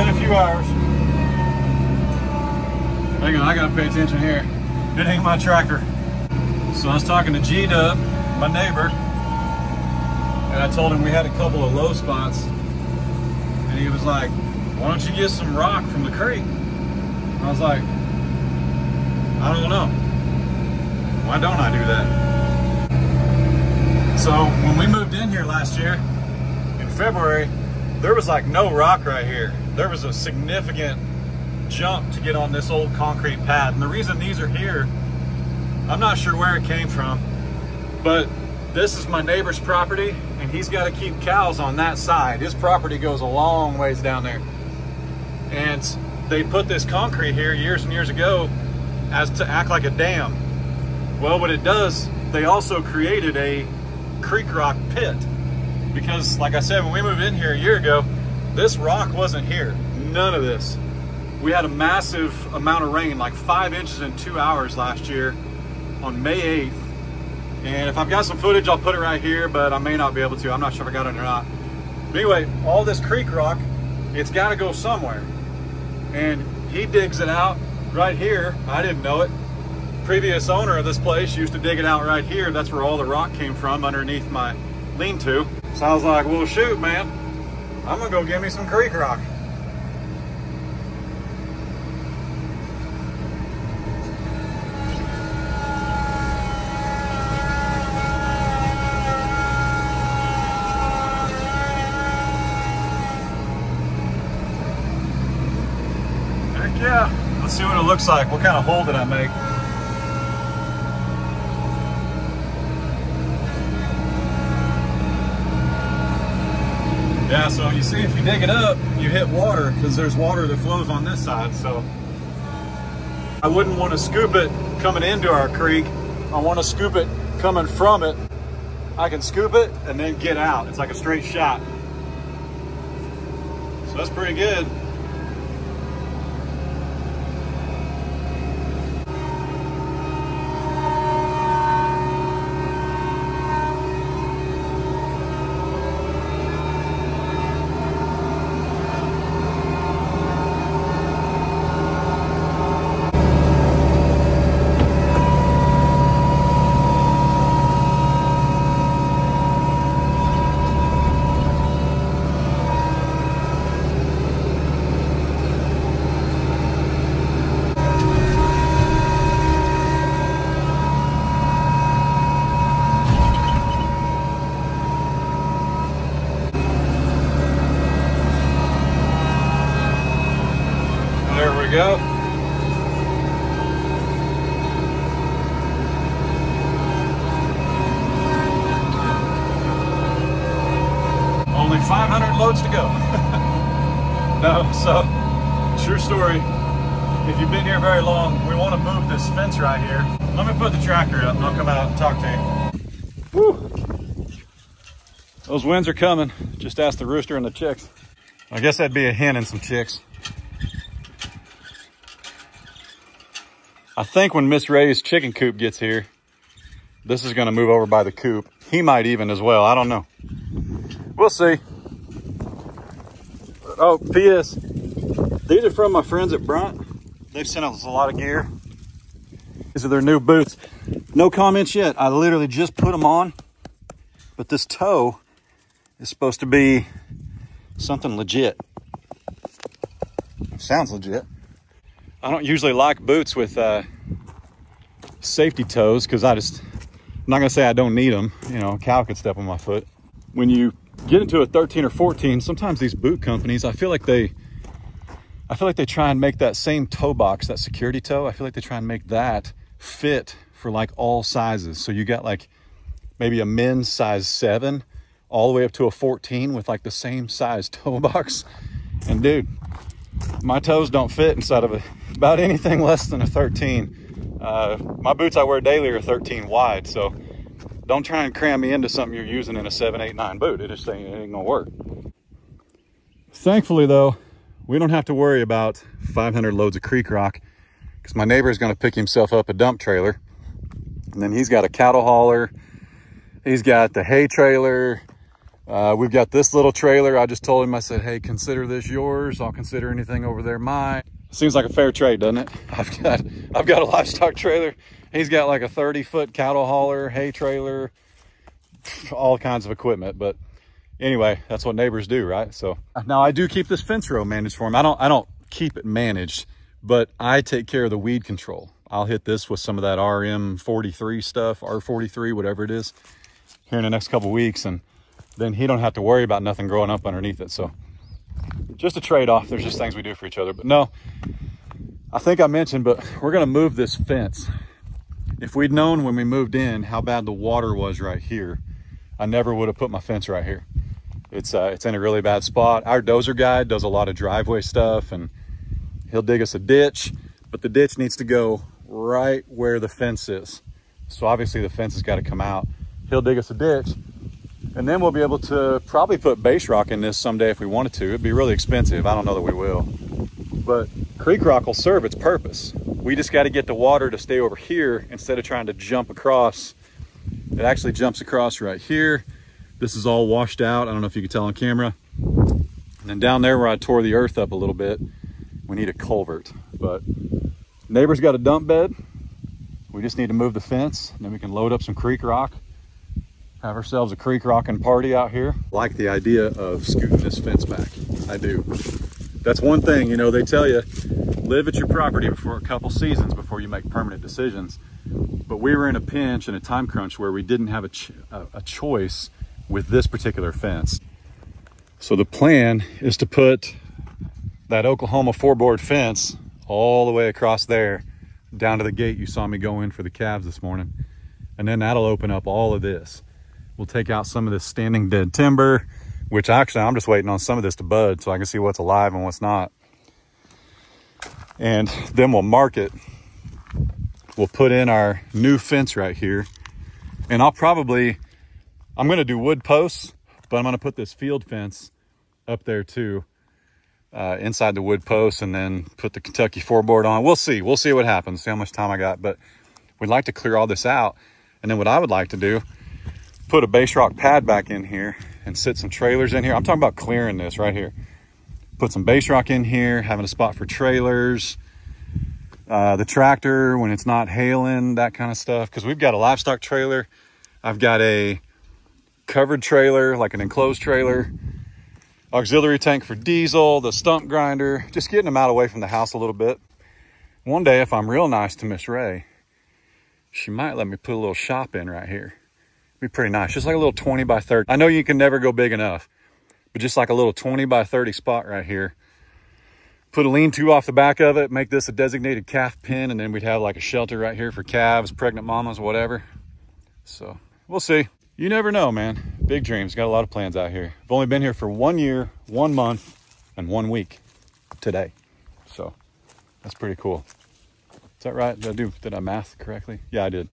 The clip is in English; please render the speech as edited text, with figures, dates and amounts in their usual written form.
been a few hours. Hang on, I gotta pay attention here. It ain't my tractor. So I was talking to G-Dub, my neighbor, and I told him we had a couple of low spots. And he was like, why don't you get some rock from the creek? I was like, I don't know. Why don't I do that? So when we moved in here last year, in February, there was like no rock right here. There was a significant jump to get on this old concrete pad. And the reason these are here, I'm not sure where it came from, but this is my neighbor's property and he's got to keep cows on that side. His property goes a long ways down there. And they put this concrete here years and years ago as to act like a dam. Well, what it does, they also created a creek rock pit. Because like I said, when we moved in here a year ago, this rock wasn't here, none of this. We had a massive amount of rain, like 5 inches in 2 hours last year on May 8th. And if I've got some footage, I'll put it right here, but I may not be able to. I'm not sure if I got it or not. But anyway, all this creek rock, it's got to go somewhere. And he digs it out right here. I didn't know it. Previous owner of this place used to dig it out right here. That's where all the rock came from, underneath my lean-to. So I was like, well, shoot, man, I'm gonna go get me some creek rock. Heck yeah. Let's see what it looks like. What kind of hole did I make? Yeah, so you see, if you dig it up, you hit water because there's water that flows on this side. So I wouldn't want to scoop it coming into our creek. I want to scoop it coming from it. I can scoop it and then get out. It's like a straight shot. So that's pretty good. Go. Only 500 loads to go. No, so true story. If you've been here very long, we want to move this fence right here. Let me put the tractor up and I'll come out and talk to you. Woo. Those winds are coming. Just ask the rooster and the chicks. I guess that'd be a hen and some chicks. I think when Miss Ray's chicken coop gets here, this is going to move over by the coop. He might even as well. I don't know. We'll see. Oh, P.S. These are from my friends at Brunt. They've sent us a lot of gear. These are their new boots. No comments yet. I literally just put them on. But this toe is supposed to be something legit. Sounds legit. I don't usually like boots with safety toes because I'm not gonna say I don't need them. You know, a cow could step on my foot. When you get into a 13 or 14, sometimes these boot companies, I feel like they try and make that same toe box, that security toe. I feel like they try and make that fit for like all sizes. So you got like maybe a men's size 7 all the way up to a 14 with like the same size toe box. And dude, my toes don't fit inside of about anything less than a 13. My boots I wear daily are 13 wide, so don't try and cram me into something you're using in a 7, 8, 9 boot. It just ain't gonna work. Thankfully though, we don't have to worry about 500 loads of creek rock because my neighbor is gonna pick himself up a dump trailer, and then he's got a cattle hauler, he's got the hay trailer, We've got this little trailer. I just told him, I said, hey, consider this yours. I'll consider anything over there mine. Seems like a fair trade, doesn't it? I've got a livestock trailer. He's got like a 30-foot cattle hauler, hay trailer, all kinds of equipment. But anyway, that's what neighbors do, right? So now I do keep this fence row managed for him. I don't keep it managed, but I take care of the weed control. I'll hit this with some of that RM43 stuff, R43, whatever it is, here in the next couple weeks, and then he don't have to worry about nothing growing up underneath it. So just a trade-off. There's just things we do for each other. But no, I think I mentioned, but we're gonna move this fence. If we'd known when we moved in how bad the water was right here, I never would have put my fence right here. It's in a really bad spot. Our dozer guy does a lot of driveway stuff, and he'll dig us a ditch, but the ditch needs to go right where the fence is. So obviously the fence has got to come out. He'll dig us a ditch, and then we'll be able to probably put base rock in this someday if we wanted to. It'd be really expensive. I don't know that we will, but creek rock will serve its purpose. We just got to get the water to stay over here instead of trying to jump across. It actually jumps across right here. This is all washed out. I don't know if you can tell on camera. And then down there where I tore the earth up a little bit, we need a culvert. But neighbor's got a dump bed. We just need to move the fence, and then we can load up some creek rock, have ourselves a creek rocking party out here. Like the idea of scooting this fence back. I do. That's one thing, you know, they tell you, live at your property for a couple seasons before you make permanent decisions. But we were in a pinch and a time crunch where we didn't have a choice with this particular fence. So the plan is to put that Oklahoma 4-board fence all the way across there down to the gate you saw me go in for the calves this morning. And then that'll open up all of this. We'll take out some of this standing dead timber, which actually I'm just waiting on some of this to bud so I can see what's alive and what's not. And then we'll mark it. We'll put in our new fence right here. And I'm gonna do wood posts, but I'm gonna put this field fence up there too, inside the wood posts, and then put the Kentucky 4-board on. We'll see what happens, see how much time I got, but we'd like to clear all this out. And then what I would like to do, put a base rock pad back in here and sit some trailers in here. I'm talking about clearing this right here. Put some base rock in here, having a spot for trailers, the tractor when it's not hailing, that kind of stuff. Because we've got a livestock trailer. I've got a covered trailer, like an enclosed trailer, auxiliary tank for diesel, the stump grinder, just getting them out away from the house a little bit. One day, if I'm real nice to Miss Rae, she might let me put a little shop in right here. Be pretty nice, just like a little 20 by 30. I know you can never go big enough, but just like a little 20 by 30 spot right here. Put a lean-to off the back of it, make this a designated calf pen, and then we'd have like a shelter right here for calves, pregnant mamas, whatever. So we'll see. You never know, man. Big dreams, got a lot of plans out here. I've only been here for 1 year, 1 month, and 1 week today. So that's pretty cool. Is that right? Did I math correctly? Yeah, I did.